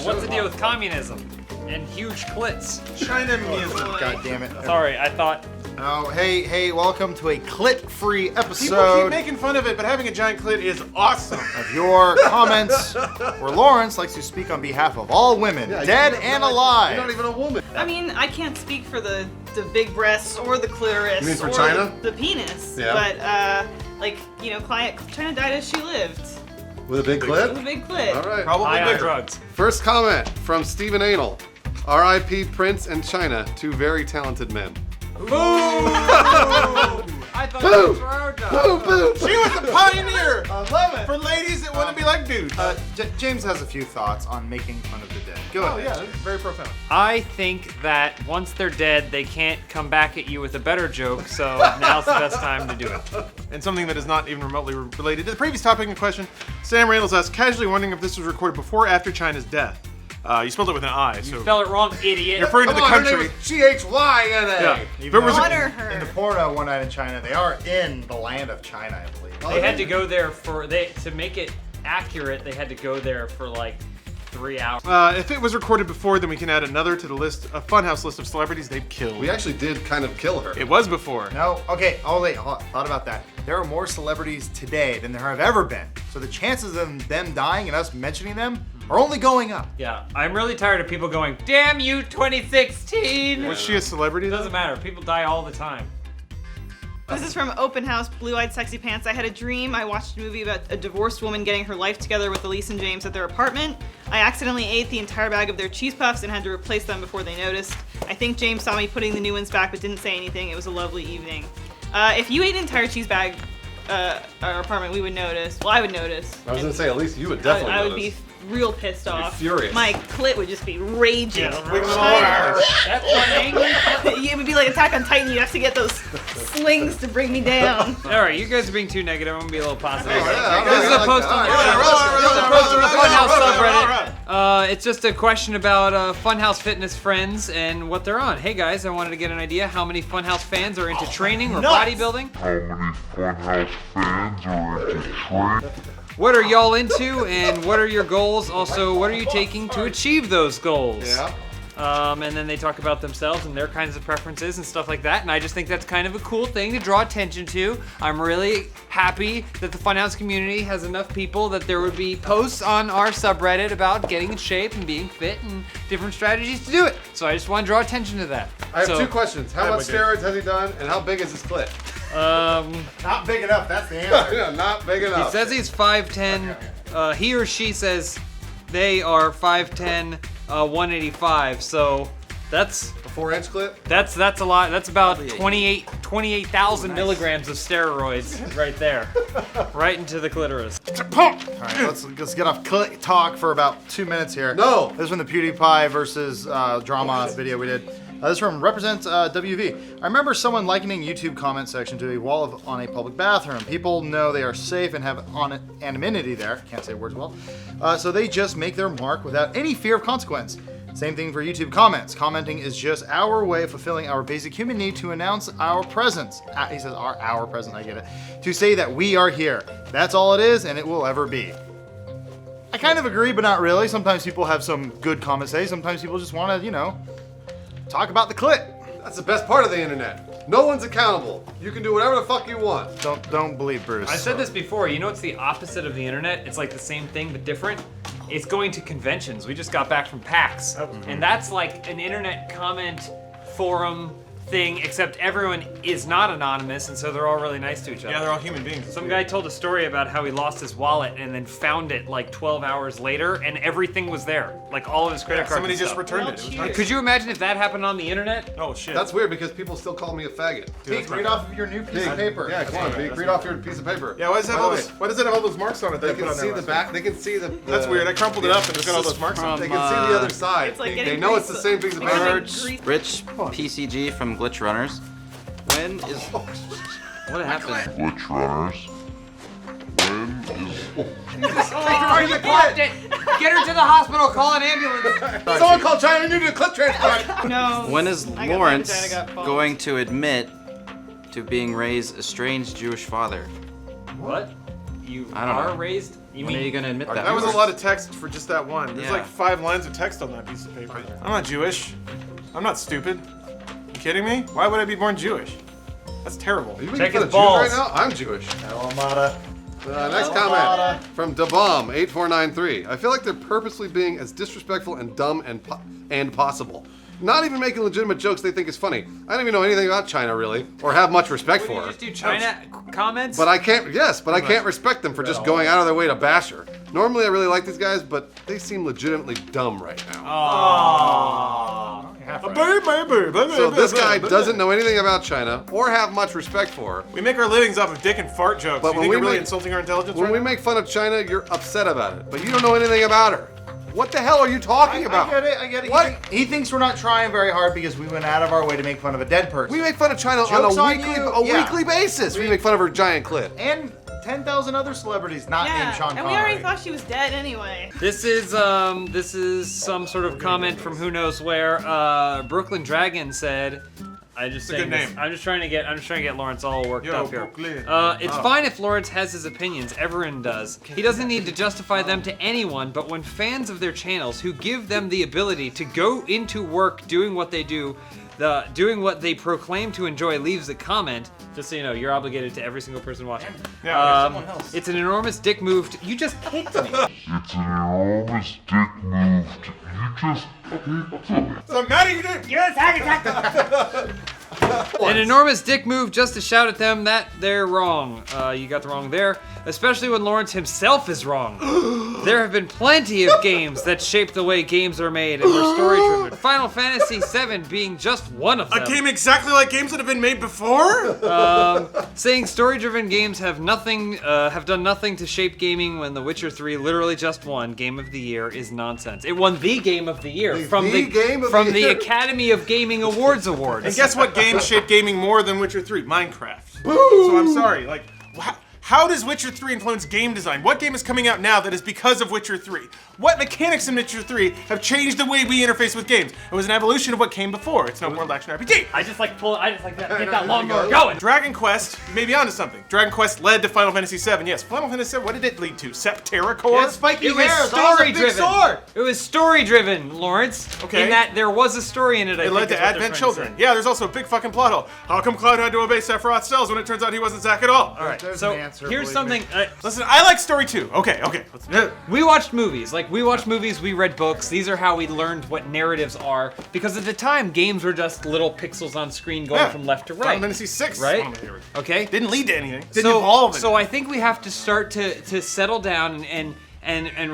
What's the deal with communism and huge clits? Chinaism. God damn it. Sorry, I thought. Oh, hey, welcome to a clit-free People episode keep making fun of it, but having a giant clit is awesome. of your comments, where Lawrence likes to speak on behalf of all women, dead and alive. You're not even a woman. I mean, I can't speak for the big breasts or the clitoris You mean for or China? the penis. Yeah. But like, you know, China died as she lived. With a big With a clit? big clit. All right. Probably High on bigger. drugs. First comment from Stephen Anal. R.I.P. Prince and China, two very talented men. I thought it was Rhoda. Boom, boom. She was the pioneer I love it. for ladies that want to be like dudes. James has a few thoughts on making fun of the dead. Go Oh ahead. yeah, that's very profound. I think that once they're dead, they can't come back at you with a better joke, so now's the best time to do it. And something that is not even remotely related to the previous topic in question, Sam Reynolds asked, casually wondering if this was recorded before or after China's death. You spelled it with an I, so Spell it wrong, idiot. referring to the Come on, her country. name is CHYNA. Yeah. Even If it was though Honor her. in the porno One Night in China, they are in the land of China, I believe. They had to go there to make it accurate. They had to go there for like 3 hours. If it was recorded before, then we can add another to the list, a Funhaus list of celebrities they've killed. We actually did kind of kill her. It was before. No, okay, thought about that. There are more celebrities today than there have ever been. So the chances of them dying and us mentioning them are only going up. Yeah, I'm really tired of people going, "Damn you, 2016." Was she a celebrity? It doesn't matter. People die all the time. This is from Open House, Blue-Eyed Sexy Pants. I had a dream. I watched a movie about a divorced woman getting her life together with Elise and James at their apartment. I accidentally ate the entire bag of their cheese puffs and had to replace them before they noticed. I think James saw me putting the new ones back but didn't say anything. It was a lovely evening. If you ate an entire cheese bag at our apartment, we would notice. Well, I would notice. I was going to say, at least you would definitely I would be notice. real pissed off. furious. My clit would just be raging. Wiggling all over the place. That's one angry. It would be like Attack on Titan. You have to get those slings to bring me down. All right, you guys are being too negative. I'm gonna be a little positive. Yeah, This is a I post like on that. this is a post on the Funhaus Alright. subreddit. It's just a question about Funhaus fitness friends and what they're on. Hey guys, I wanted to get an idea how many Funhaus fans are into training or bodybuilding. What are y'all into, and what are your goals? Also, what are you taking to achieve those goals? Yeah. And then they talk about themselves and their kinds of preferences and stuff like that. And I just think that's kind of a cool thing to draw attention to. I'm really happy that the Funhouse community has enough people that there would be posts on our subreddit about getting in shape and being fit and different strategies to do it. So I just want to draw attention to that. I have So, two questions. How much steroids has he done, and how big is his clit? Not big enough, that's the answer. Yeah, not big He enough. says he's 5'10". He or she says they are 5'10", 185. So that's A 4-inch clit? That's a lot. That's about 28,000 milligrams of steroids right there, right into the clitoris. Alright, let's get off clit talk for about 2 minutes here. No. This is from the PewDiePie versus drama video we did. This is from Represent WV. I remember someone likening YouTube comment section to a wall on a public bathroom. People know they are safe and have anonymity there. Can't say words well. So they just make their mark without any fear of consequence. Same thing for YouTube comments. Commenting is just our way of fulfilling our basic human need to announce our presence. He says our presence, I get it. To say that we are here. That's all it is, and it will ever be. I kind of agree, but not really. Sometimes people have some good comments to say. Sometimes people just want to, talk about the clit. That's the best part of the internet. No one's accountable. You can do whatever the fuck you want. Don't believe Bruce. I said this before. You know what's the opposite of the internet? It's like the same thing but different. It's going to conventions. We just got back from PAX, and that's like an internet comment forum thing, except everyone is not anonymous, and so they're all really nice to each other. Yeah, they're all human beings. Some guy told a story about how he lost his wallet and then found it like 12 hours later, and everything was there, like all of his credit cards. Somebody and just stuff. returned it. It was nice. Could you imagine if that happened on the internet? Oh shit. That's weird because people still call me a faggot. Pete, read off of your new piece of paper. Yeah, come on, Pete. Read off your piece of paper. Yeah, why does it have By all the this? way, Why does it have all those marks on it? They That I put can on see there the last back. They can see the. That's weird. I crumpled it up and it's got all those marks on it. They can see the other side. It's like They getting know it's the grease- same piece of like getting paper. grease- Rich PCG from Glitch Runners. When is what happened? Glitch Runners. Get her to the hospital. Call an ambulance. Someone called China and needed a clip transplant. No. When is I got Lawrence my vagina got balls. going to admit to being raised a strange Jewish father? What? You I don't are know. raised? When are you gonna admit that? That was a lot of text for just that one. There's Yeah. like 5 lines of text on that piece of paper. I'm not Jewish. I'm not stupid. You kidding me? Why would I be born Jewish? That's terrible. Are you Check making his fun of balls. Jews right now? I'm Jewish. Hello, Mata. Next comment from Dabomb8493. I feel like they're purposely being as disrespectful and dumb and possible. Not even making legitimate jokes they think is funny. I don't even know anything about China really, or have much respect What, for you her. just do China comments? But I can't. Yes, but I can't respect them for just going out of their way to bash her. Normally, I really like these guys, but they seem legitimately dumb right now. So this guy doesn't know anything about China or have much respect for her. We make our livings off of dick and fart jokes. But You when think we you're really make- insulting our intelligence When right we now? make fun of China, you're upset about it, but you don't know anything about her. What the hell are you talking about? I get it. What? He thinks we're not trying very hard because we went out of our way to make fun of a dead person. We make fun of China Joke's on on a weekly, you. a Yeah. weekly basis. We make fun of her giant clit. And 10,000 other celebrities not named Sean and Connery. we already thought she was dead anyway. This is some sort of comment from who knows where. Brooklyn Dragon said, I just It's a saying good this- name. I'm just trying to get Lawrence all worked Yo, up here. Brooklyn. It's fine if Lawrence has his opinions. Everyone does. He doesn't need to justify them to anyone. But when fans of their channels who give them the ability to go into work doing what they do, doing what they proclaim to enjoy, leaves a comment. Just so you know, you're obligated to every single person watching. Yeah, It's an enormous dick move. You just kicked me. It's an enormous dick move. You just So Maddie, you did. An enormous dick move just to shout at them that they're wrong. You got the wrong there, especially when Lawrence himself is wrong. There have been plenty of games that shape the way games are made and were story-driven. Final Fantasy VII being just one of them. A game exactly like games that have been made before? Saying story-driven games have done nothing to shape gaming when The Witcher 3 literally just won Game of the Year is nonsense. It won the Game of the Year from the Game of the the Year. Academy of Gaming Awards. And guess what game shaped gaming more than Witcher 3? Minecraft. So I'm sorry, like, how does Witcher 3 influence game design? What game is coming out now that is because of Witcher 3? What mechanics in Witcher 3 have changed the way we interface with games? It was an evolution of what came before. It's an open world action RPG. I just like that. Get that lawnmower going. Dragon Quest may be onto something. Dragon Quest led to Final Fantasy VII. Yes, Final Fantasy VII, what did it lead to? Septerra Core? Yeah, spiky It was hair. That was a big story-driven. sword. It was story-driven, Lawrence. Okay. In that there was a story in it. It led to Advent Children. Yeah, there's also a big fucking plot hole. How come Cloud had to obey Sephiroth's cells when it turns out he wasn't Zack at all? All right. There's So an answer, here's believe me. something. Listen, I like story too. Okay. We watched movies. We read books. These are how we learned what narratives are. Because at the time, games were just little pixels on screen going Yeah. from left to Final right. Fantasy VI. Right? One of my favorites. Okay. Didn't lead to anything. Didn't evolve. So I think we have to start to settle down and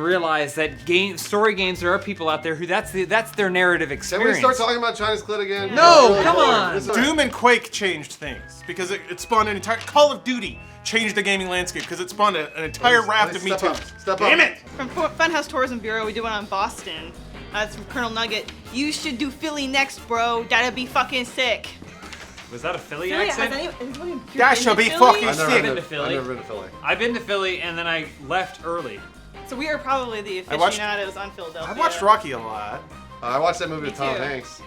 realize that story games, there are people out there who that's their narrative Can experience. we start talking about China's clit again? No, Really come bored. on. This is- Doom and Quake changed things because it spawned an entire Call of Duty changed the gaming landscape because it spawned an entire raft of Me Step Too. up, step up. Damn it! From Funhaus Tourism Bureau, we did one on Boston. It's from Colonel Nugget. You should do Philly next, bro. That'd be fucking sick. Was that a Philly Philly, accent? That should be Philly? fucking I've never I've been been to to Philly. I've never been to Philly. I've been to Philly and then I left early. So we are probably the I watched- aficionados on Philadelphia. I watched Rocky a lot. I watched that movie with Tom too. Hanks.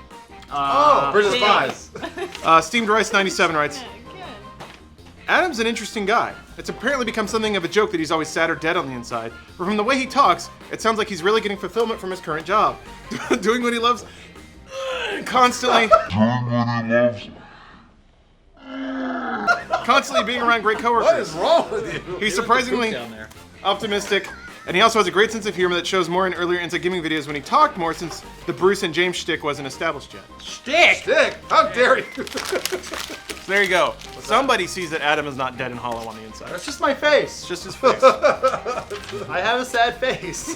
Oh, Bridge of yeah. Spies. Steamed Rice 97 writes, Yeah, good. Adam's an interesting guy. It's apparently become something of a joke that he's always sad or dead on the inside. But from the way he talks, it sounds like he's really getting fulfillment from his current job. Doing what he loves constantly. Constantly being around great coworkers. What is wrong with you? He's surprisingly down there. optimistic, and he also has a great sense of humor that shows more in earlier Inside Gaming videos when he talked more since the Bruce and James shtick wasn't established yet. Shtick! Dick, how dare you? So there you go. Somebody sees that Adam is not dead and hollow on the inside. That's just my face. It's just his face. I have a sad face.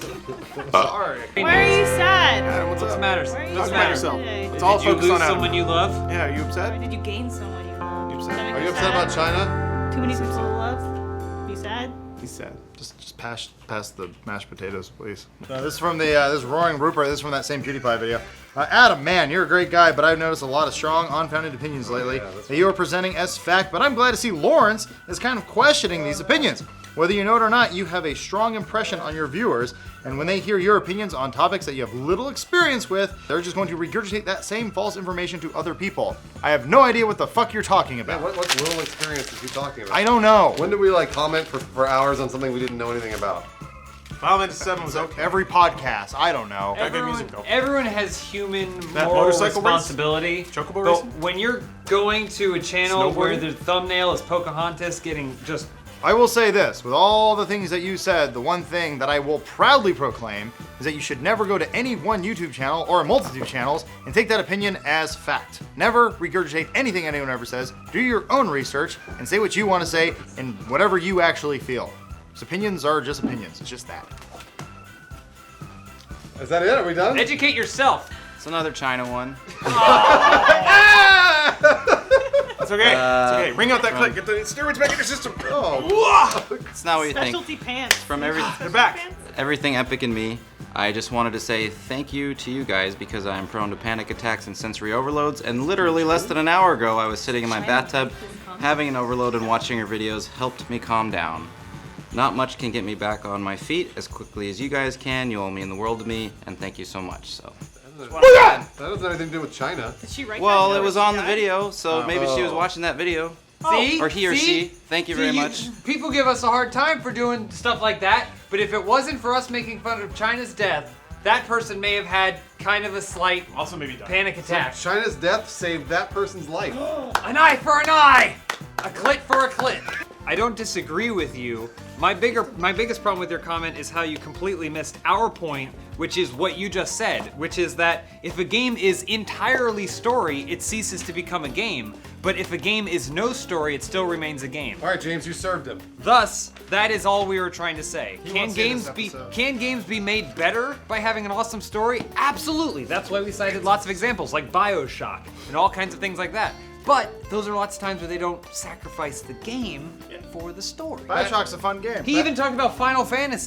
Sorry. Why are you sad? Adam, what's What's the up? matter? Why are you Talk What's the about matter? yourself. Did It's all Did you focused lose on Adam. someone you love? Yeah, are you Why upset? did you gain someone you love? You Does upset? that Are make you upset sad? about China? Too many people to love? You sad? He's sad. Just pass the mashed potatoes, please. This is from this Roaring Rupert. This is from that same PewDiePie video. Adam, man, you're a great guy, but I've noticed a lot of strong, unfounded opinions lately that you are presenting as fact. But I'm glad to see Lawrence is kind of questioning these opinions. Whether you know it or not, you have a strong impression on your viewers, and when they hear your opinions on topics that you have little experience with, they're just going to regurgitate that same false information to other people. I have no idea what the fuck you're talking about. What little experience is he talking about? I don't know. When did we like comment for hours on something we didn't know anything about? Final Fantasy 7 was okay. Every podcast, I don't know. Got good music though. Everyone has human That moral motorcycle race? responsibility. Chocobo But racing? when you're going to a channel where Snowboarding? the thumbnail is Pocahontas getting just I will say this, with all the things that you said, the one thing that I will proudly proclaim is that you should never go to any one YouTube channel or a multitude of channels and take that opinion as fact. Never regurgitate anything anyone ever says. Do your own research and say what you want to say and whatever you actually feel. Because opinions are just opinions. It's just that. Is that it? Are we done? educate yourself. It's another China one. It's okay. It's okay. Ring out that click. Get the steroids back in your system. Oh. It's not what you think. Specialty pants. From They're back. everything epic in me, I just wanted to say thank you to you guys because I'm prone to panic attacks and sensory overloads. And literally less than an hour ago, I was sitting in my bathtub having an overload, and watching your videos helped me calm down. Not much can get me back on my feet as quickly as you guys can. You all mean the world to me, and thank you so much. So. That doesn't have anything to do with China. Did she write Well, that? it was on the video, so maybe she was watching that video. See? Or he or See? she. Thank you very much. People give us a hard time for doing stuff like that, but if it wasn't for us making fun of China's death, that person may have had kind of a slight Also maybe die. panic attack. China's death saved that person's life. An eye for an eye! A clit for a clit. I don't disagree with you. My biggest problem with your comment is how you completely missed our point, which is what you just said, which is that if a game is entirely story, it ceases to become a game. But if a game is no story, it still remains a game. All right, James, you served him. Thus, that is all we were trying to say. Can won't see this games be made better by having an awesome story? Absolutely. That's why we cited lots of examples like BioShock and all kinds of things like that. But those are lots of times where they don't sacrifice the game for the story. Bioshock's a fun game. He even talked about Final Fantasy.